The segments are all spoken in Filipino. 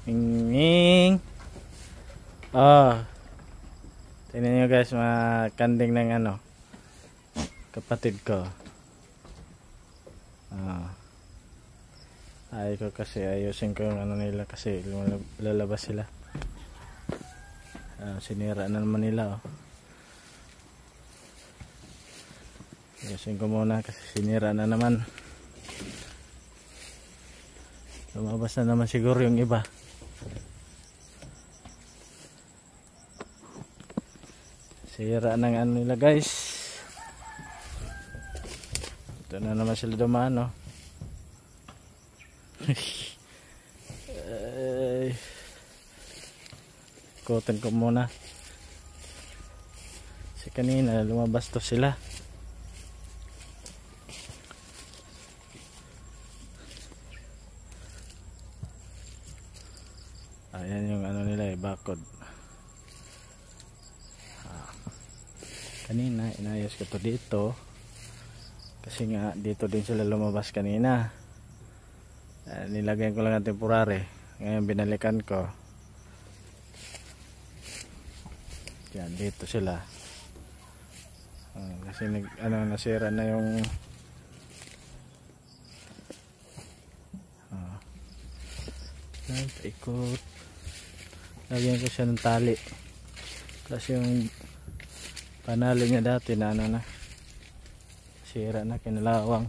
Ming. Oh. Tingnan nyo guys, mga kanding ng ano, kapatid ko. Ay ko kasi ayusin ko yung ano nila kasi lalabas sila. Sinira na naman nila oh. Ayusin ko muna kasi sinira na naman. Lumabas na naman siguro yung iba. Sira ng ano nila guys. Ito na naman sila dumaan oh. Ikutin ko muna. Kasi kanina lumabas to sila. Ayan yung ano nila eh, bakod. Kanina inayos ko to dito. Kasi nga dito din sila lumabas kanina. Nilagyan ko lang ng temporary. Ngayon binalikan ko. Yan dito sila. Kasi nasira na yung ikot. Lagyan ko siya ng tali. Kasi yung panalo niya dati na ano na. Sira na, kinalawang.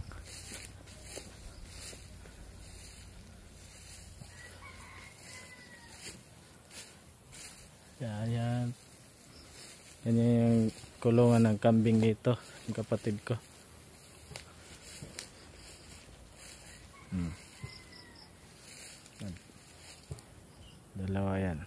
Yan. Yan yung kulungan ng kambing dito, yung kapatid ko. Dalawa yan.